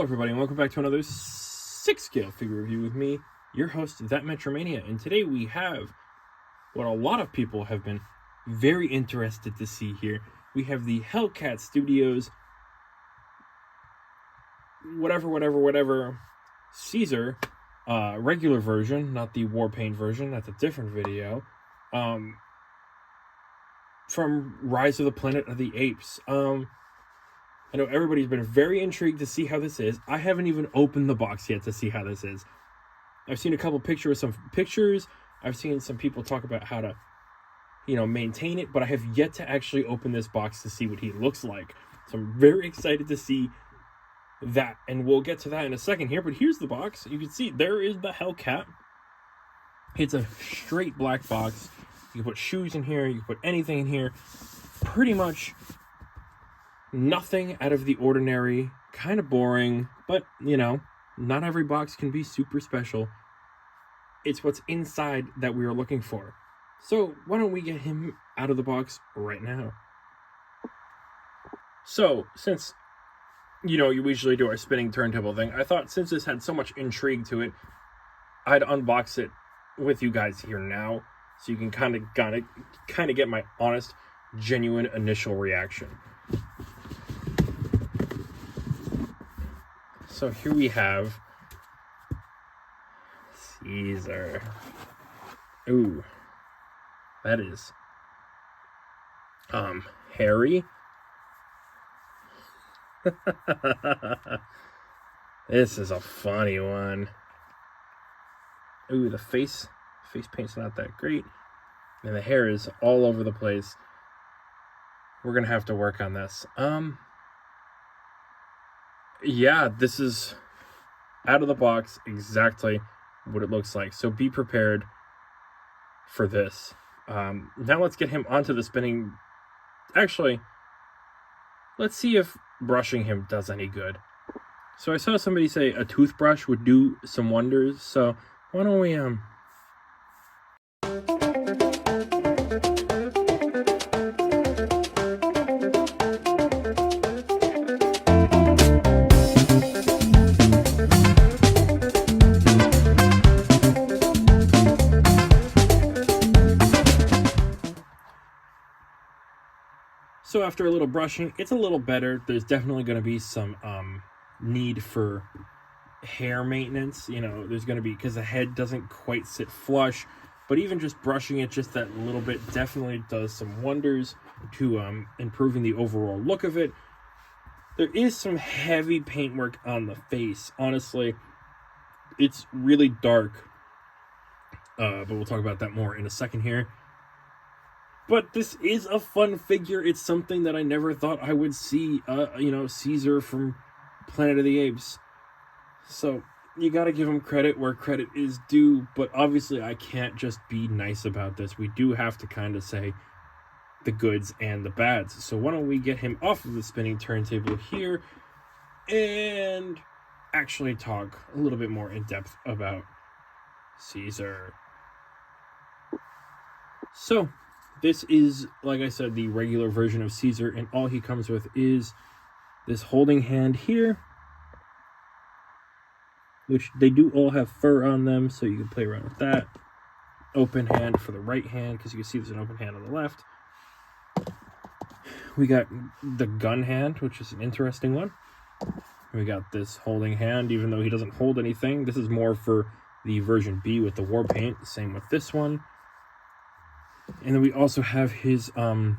everybody, and welcome back to another 6-scale figure review with me, your host, That Mania. And today we have what a lot of people have been very interested to see here. We have the Hellcat Studios whatever Caesar regular version, not the war paint version. That's a different video. From Rise of the Planet of the Apes. I know everybody's been very intrigued to see how this is. I haven't even opened the box yet to see how this is. I've seen a couple pictures. I've seen some people talk about how to, maintain it, but I have yet to actually open this box to see what he looks like. So I'm very excited to see that, and we'll get to that in a second here. But here's the box. You can see there is the Hellcat. It's a straight black box. You can put shoes in here. You can put anything in here. Pretty much nothing out of the ordinary. Kind of boring, but not every box can be super special. It's what's inside that we are looking for. So why don't we get him out of the box right now? So since you usually do our spinning turntable thing, I thought since this had so much intrigue to it, I'd unbox it with you guys here now, so you can kind of get my honest, genuine initial reaction. So here we have Caesar. Ooh, that is hairy. This is a funny one. Ooh, the face paint's not that great, and the hair is all over the place. We're gonna have to work on this. Yeah, this is out of the box exactly what it looks like. So be prepared for this. Now let's get him onto the spinning. Actually, let's see if brushing him does any good. So I saw somebody say a toothbrush would do some wonders. So why don't we So after a little brushing, it's a little better. There's definitely going to be some need for hair maintenance. There's going to be, because the head doesn't quite sit flush. But even just brushing it just that little bit definitely does some wonders to improving the overall look of it. There is some heavy paintwork on the face. Honestly, it's really dark. But we'll talk about that more in a second here. But this is a fun figure. It's something that I never thought I would see, Caesar from Planet of the Apes. So you got to give him credit where credit is due. But obviously I can't just be nice about this. We do have to kind of say the goods and the bads. So why don't we get him off of the spinning turntable here and actually talk a little bit more in depth about Caesar. So this is, like I said, the regular version of Caesar, and all he comes with is this holding hand here, which they do all have fur on them, so you can play around with that. Open hand for the right hand, because you can see there's an open hand on the left. We got the gun hand, which is an interesting one. We got this holding hand, even though he doesn't hold anything. This is more for the version B with the war paint. Same with this one. And then we also have his M16,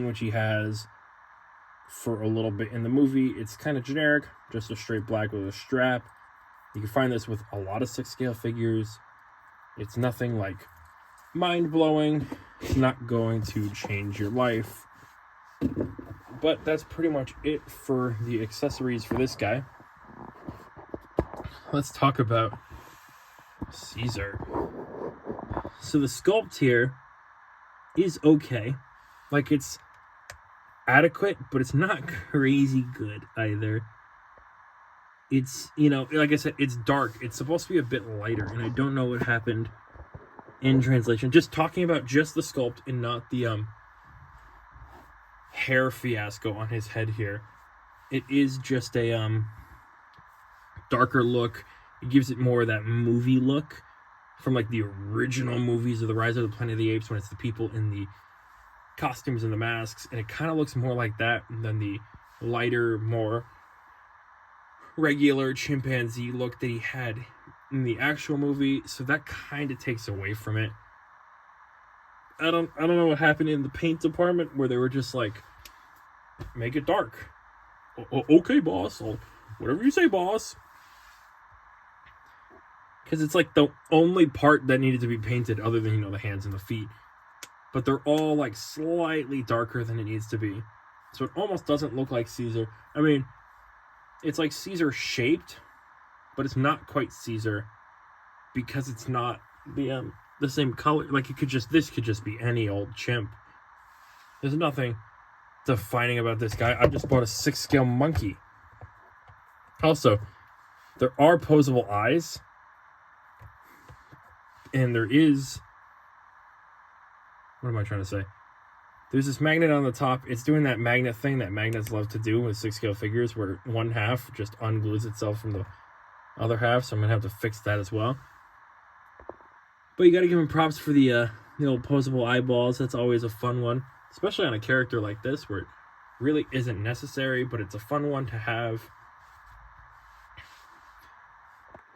which he has for a little bit in the movie. It's kind of generic, just a straight black with a strap. You can find this with a lot of 6-scale figures. It's nothing like mind-blowing. It's not going to change your life. But that's pretty much it for the accessories for this guy. Let's talk about Caesar. So the sculpt here is okay. Like, it's adequate, but it's not crazy good either. It's, like I said, it's dark. It's supposed to be a bit lighter, and I don't know what happened in translation. Just talking about just the sculpt and not the hair fiasco on his head here. it is just a darker look. It gives it more of that movie look from like the original movies of the Rise of the Planet of the Apes, when it's the people in the costumes and the masks, and it kind of looks more like that than the lighter, more regular chimpanzee look that he had in the actual movie. So that kind of takes away from it. I don't know what happened in the paint department where they were just like, make it dark. Okay, boss. Whatever you say, boss. Because it's like the only part that needed to be painted other than, the hands and the feet. But they're all like slightly darker than it needs to be. So it almost doesn't look like Caesar. I mean, it's like Caesar shaped, but it's not quite Caesar because it's not the same color. Like this could just be any old chimp. There's nothing defining about this guy. I just bought a 6-scale monkey. Also, there are posable eyes. And there is... What am I trying to say? There's this magnet on the top. It's doing that magnet thing that magnets love to do with 6-scale figures, where one half just unglues itself from the other half. So I'm going to have to fix that as well. But you got to give him props for the old posable eyeballs. That's always a fun one. Especially on a character like this, where it really isn't necessary, but it's a fun one to have.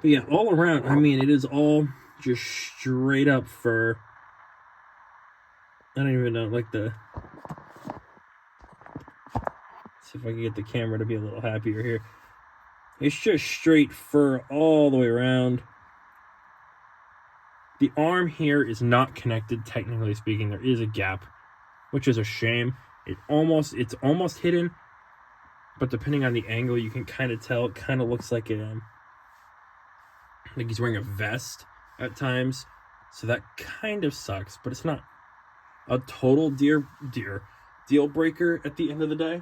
But yeah, all around, I mean, it is all just straight up fur. I don't even know, like let's see if I can get the camera to be a little happier here. It's just straight fur all the way around. The arm here is not connected, technically speaking. There is a gap, which is a shame. It's almost hidden, but depending on the angle, you can kind of tell. It kind of looks like like he's wearing a vest at times, so that kind of sucks. But it's not a total deal breaker at the end of the day,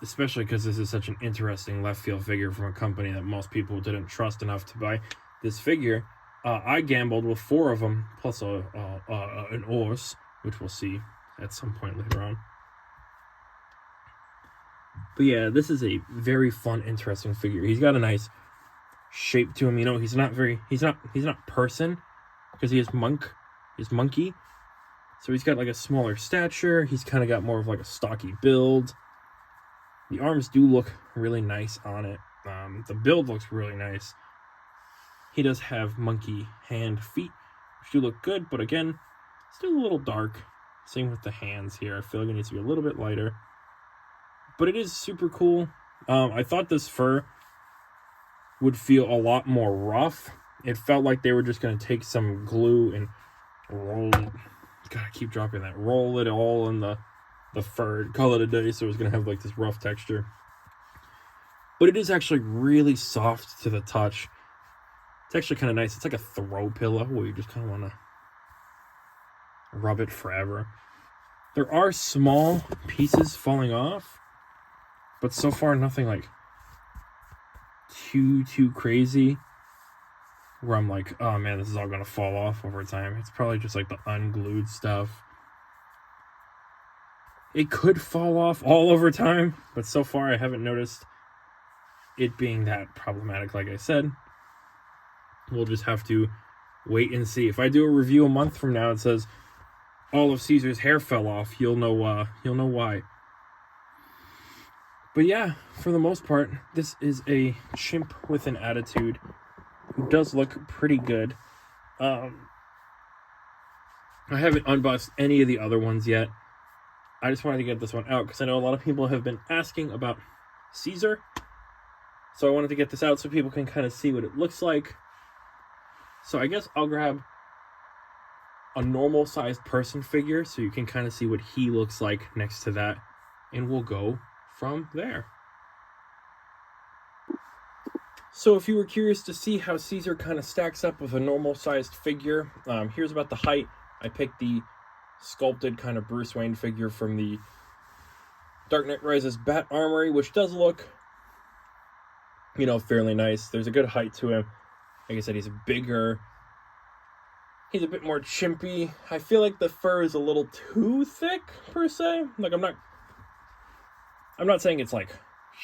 especially because this is such an interesting left field figure from a company that most people didn't trust enough to buy this figure. I gambled with 4 of them plus an horse, which we'll see at some point later on. But yeah, this is a very fun, interesting figure. He's got a nice shape to him. He's not person, because he is monkey. So he's got like a smaller stature. He's kind of got more of like a stocky build. The arms do look really nice on it. The build looks really nice. He does have monkey hand feet, which do look good, but again, still a little dark. Same with the hands here. I feel like it needs to be a little bit lighter. But it is super cool. I thought this fur would feel a lot more rough. It felt like they were just going to take some glue and roll it. Gotta keep dropping that. Roll it all in the fur. Call it a day, so it's going to have like this rough texture. But it is actually really soft to the touch. It's actually kind of nice. It's like a throw pillow where you just kind of want to rub it forever. There are small pieces falling off, but so far nothing like too crazy where I'm like, oh man, this is all going to fall off over time. It's probably just like the unglued stuff. It could fall off all over time, but so far I haven't noticed it being that problematic, like I said. We'll just have to wait and see. If I do a review a month from now, it says all of Caesar's hair fell off, you'll know why. But yeah, for the most part, this is a chimp with an attitude who does look pretty good. I haven't unboxed any of the other ones yet. I just wanted to get this one out because I know a lot of people have been asking about Caesar. So I wanted to get this out so people can kind of see what it looks like. So I guess I'll grab a normal sized person figure so you can kind of see what he looks like next to that. And we'll go from there. So if you were curious to see how Caesar kind of stacks up with a normal sized figure, here's about the height. I picked the sculpted kind of Bruce Wayne figure from the Dark Knight Rises Bat Armory, which does look, fairly nice. There's a good height to him. Like I said, he's bigger. He's a bit more chimpy. I feel like the fur is a little too thick, per se. Like, I'm not I'm not saying it's like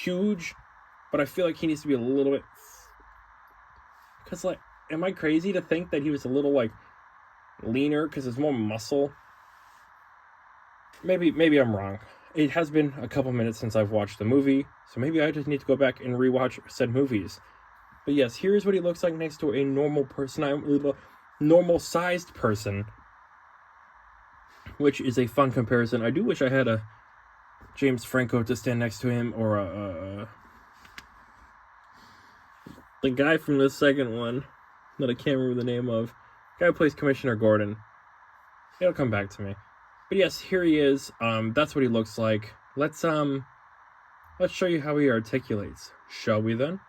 huge, but I feel like he needs to be a little bit. Because, like, am I crazy to think that he was a little, like, leaner because there's more muscle? Maybe I'm wrong. It has been a couple minutes since I've watched the movie, so maybe I just need to go back and rewatch said movies. But yes, here's what he looks like next to a normal person, normal-sized person, which is a fun comparison. I do wish I had a James Franco to stand next to him, or the guy from the second one that I can't remember the name of. The guy who plays Commissioner Gordon. It'll come back to me. But yes, here he is. That's what he looks like. Let's show you how he articulates. Shall we then?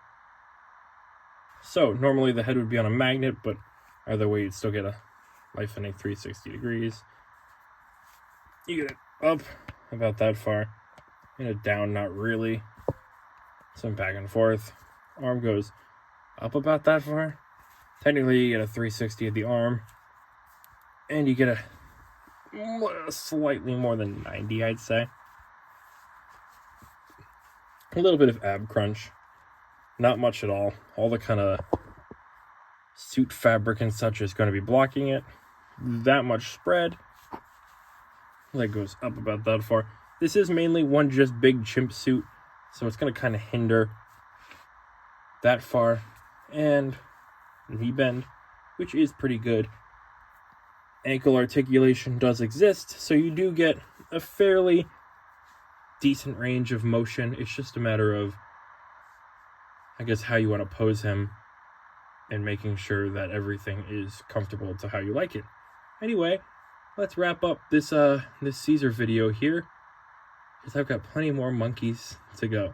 So normally the head would be on a magnet, but either way you'd still get a life-ending 360 degrees. You get it up about that far, and it down, not really. Some back and forth. Arm goes up about that far. Technically you get a 360 of the arm, and you get a slightly more than 90, I'd say. A little bit of ab crunch. Not much at all. All the kind of suit fabric and such is going to be blocking it. That much spread. Leg goes up about that far. This is mainly one just big chimp suit, so it's going to kind of hinder that far. And knee bend, which is pretty good. Ankle articulation does exist, so you do get a fairly decent range of motion. It's just a matter of, I guess, how you want to pose him and making sure that everything is comfortable to how you like it. Anyway, let's wrap up this Caesar video here, because I've got plenty more monkeys to go.